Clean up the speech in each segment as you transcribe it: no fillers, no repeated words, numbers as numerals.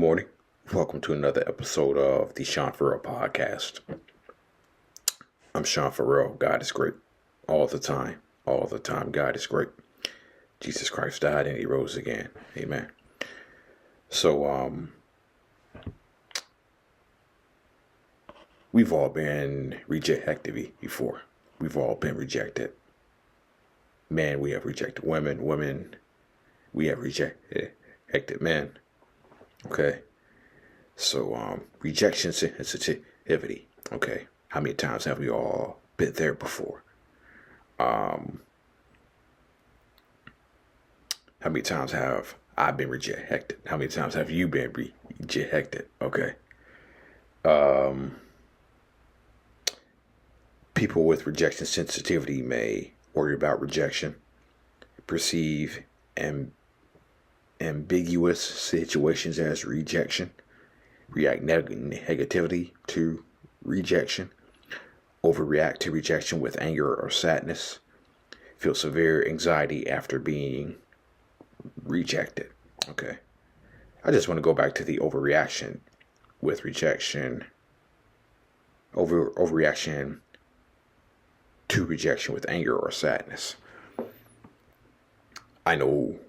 morning. Welcome to another episode of the Sean Farrell Podcast. I'm Sean Farrell. God is great. All the time. All the time. God is great. Jesus Christ died and he rose again. Amen. So, we've all been rejected before. We've all been rejected. Men, we have rejected women. Women, we have rejected men. Okay. So, rejection sensitivity. Okay. How many times have we all been there before? How many times have I been rejected? How many times have you been rejected? Okay. People with rejection sensitivity may worry about rejection, perceive ambiguous situations as rejection, react negatively to rejection, overreact to rejection with anger or sadness, feel severe anxiety after being rejected. Okay. I just want to go back to the overreaction with rejection, overreaction to rejection with anger or sadness. I know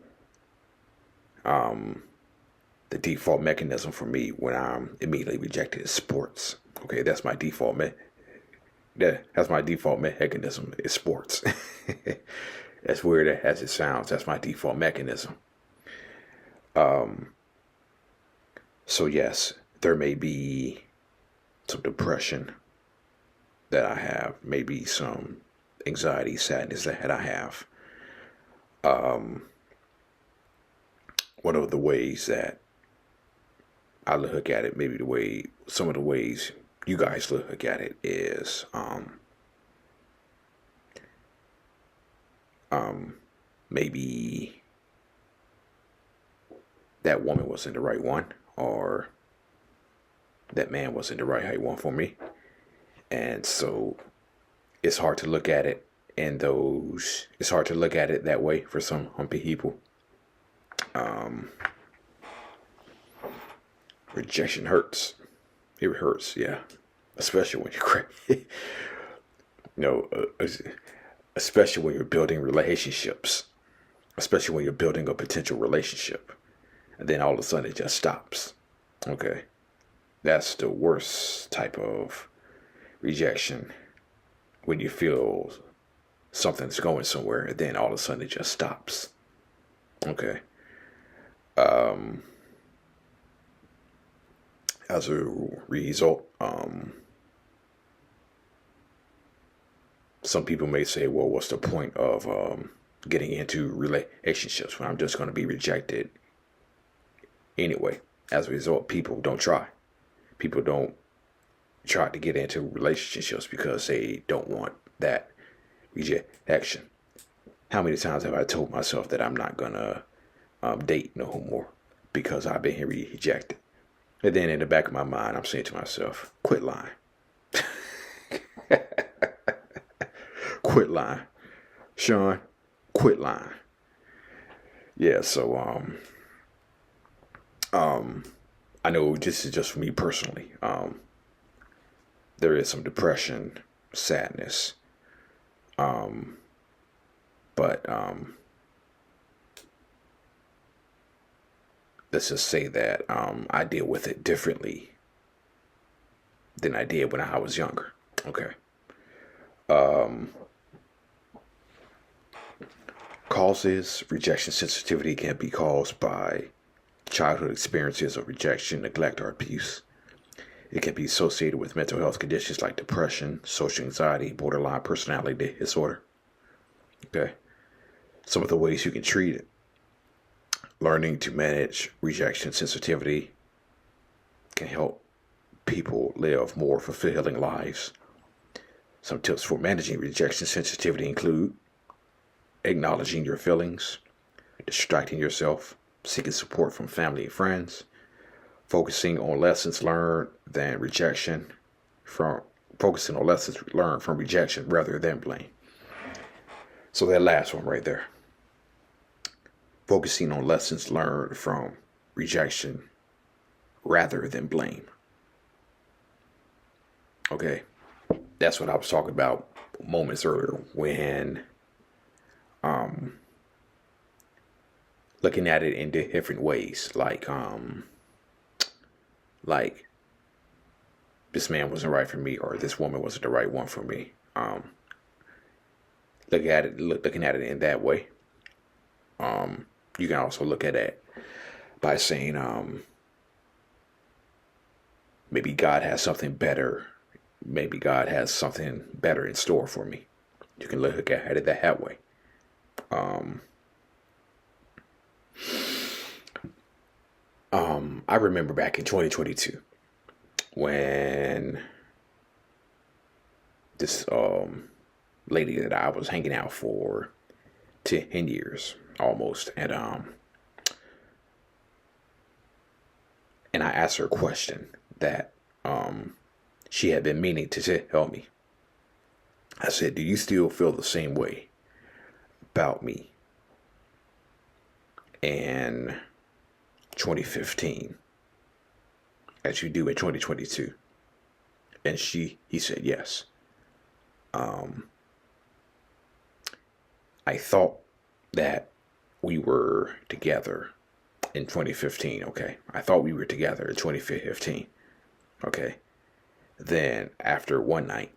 the default mechanism for me when I'm immediately rejected is sports. Okay, that's my default that's my default mechanism is sports. As weird as it sounds, that's my default mechanism. So yes, there may be some depression that I have, maybe some anxiety, sadness that I have. One of the ways that I look at it, maybe some of the ways you guys look at it is, maybe that woman wasn't the right one, or that man wasn't the right one for me. And so it's hard to look at it it's hard to look at it that way for some people. Rejection hurts. It hurts, yeah. Especially when especially when you're building relationships, especially when you're building a potential relationship, and then all of a sudden it just stops. Okay. That's the worst type of rejection, when you feel something's going somewhere and then all of a sudden it just stops. Okay. As a result, some people may say, well, what's the point of getting into relationships when I'm just going to be rejected anyway? As a result, people don't try. People don't try to get into relationships because they don't want that rejection. How many times have I told myself that I'm not going to date no more because I've been rejected? And then in the back of my mind, I'm saying to myself, quit lying. Quit lying. Sean, quit lying. Yeah, so I know this is just for me personally. There is some depression, sadness. But let's just say that I deal with it differently than I did when I was younger. Okay. Causes: rejection sensitivity can be caused by childhood experiences of rejection, neglect, or abuse. It can be associated with mental health conditions like depression, social anxiety, borderline personality disorder. Okay. Some of the ways you can treat it: learning to manage rejection sensitivity can help people live more fulfilling lives. Some tips for managing rejection sensitivity include acknowledging your feelings, distracting yourself, seeking support from family and friends, focusing on lessons learned from rejection rather than blame. So that last one right there, focusing on lessons learned from rejection rather than blame. Okay, that's what I was talking about moments earlier when looking at it in different ways, like this man wasn't right for me or this woman wasn't the right one for me. Looking at it in that way. You can also look at it by saying maybe God has something better. Maybe God has something better in store for me. You can look at it that way. I remember back in 2022 when this lady that I was hanging out for 10 years almost, and I asked her a question that she had been meaning to tell me. I said, "Do you still feel the same way about me in 2015 as you do in 2022?" And he said yes. I thought that we were together in 2015. Okay, I thought we were together in 2015. Okay, then after one night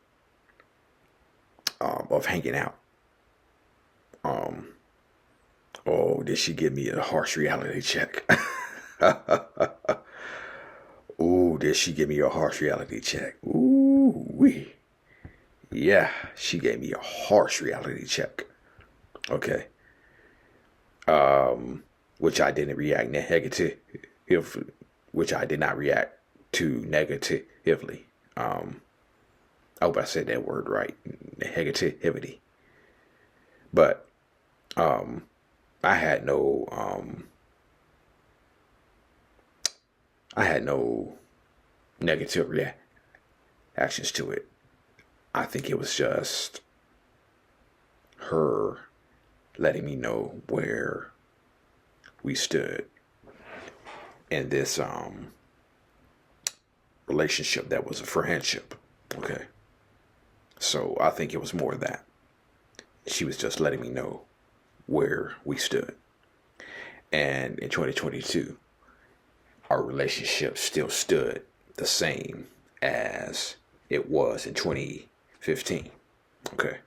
of hanging out, oh, did she give me a harsh reality check? Ooh, did she give me a harsh reality check? Ooh, wee. Yeah, she gave me a harsh reality check. Okay. Which I didn't react negative, which I did not react to negatively. I hope I said that word right, negativity. But I had no negative reactions to it. I think it was just her letting me know where we stood in this relationship that was a friendship. Okay. So I think it was more of that. She was just letting me know where we stood. And in 2022, our relationship still stood the same as it was in 2015. Okay.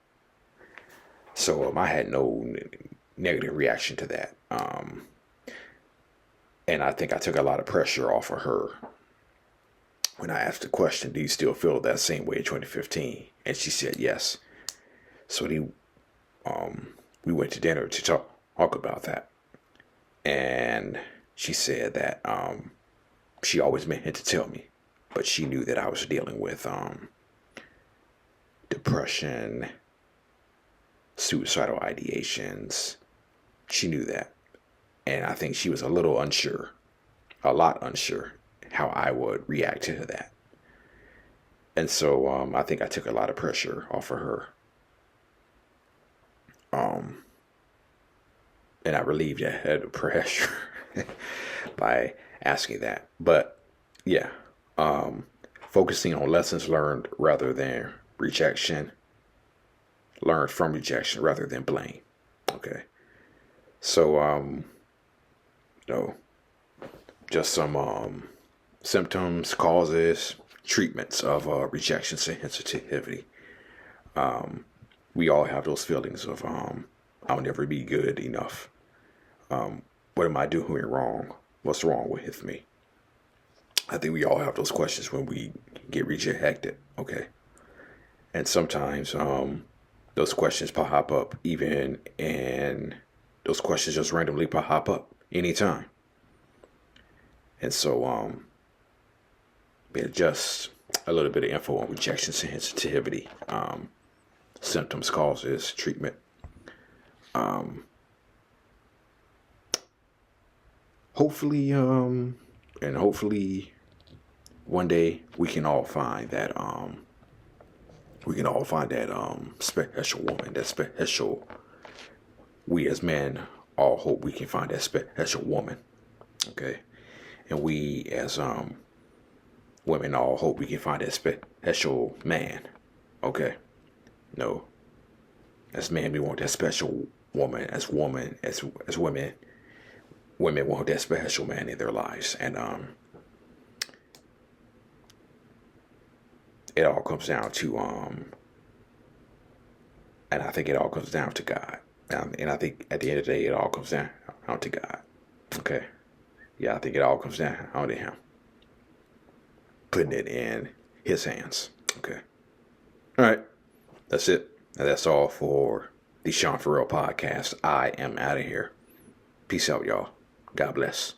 So I had no negative reaction to that. And I think I took a lot of pressure off of her when I asked the question, "Do you still feel that same way in 2015?" And she said yes. So we went to dinner to talk about that. And she said that she always meant to tell me, but she knew that I was dealing with depression, suicidal ideations. She knew that. And I think she was a lot unsure how I would react to that. And so I think I took a lot of pressure off of her. And I relieved that pressure by asking that. But yeah, focusing on lessons learned rather than rejection, learned from rejection rather than blame. Okay. So, just some symptoms, causes, treatments of rejection sensitivity. We all have those feelings of I'll never be good enough. What am I doing wrong? What's wrong with me? I think we all have those questions when we get rejected. Okay. And sometimes those questions pop up and those questions just randomly pop up anytime. And so just a little bit of info on rejection sensitivity, symptoms, causes, treatment. Hopefully one day we can all find that special woman, that special, we as men all hope we can find that special woman. Okay. And we as women all hope we can find that special man. Okay? No. As men, we want that special woman. As women, women want that special man in their lives. And it all comes down to and I think it all comes down to God. And I think at the end of the day, it all comes down to God. Okay? Yeah, I think it all comes down to Him. Putting it in His hands. Okay? All right. That's it. And that's all for the Sean Farrell podcast. I am out of here. Peace out, y'all. God bless.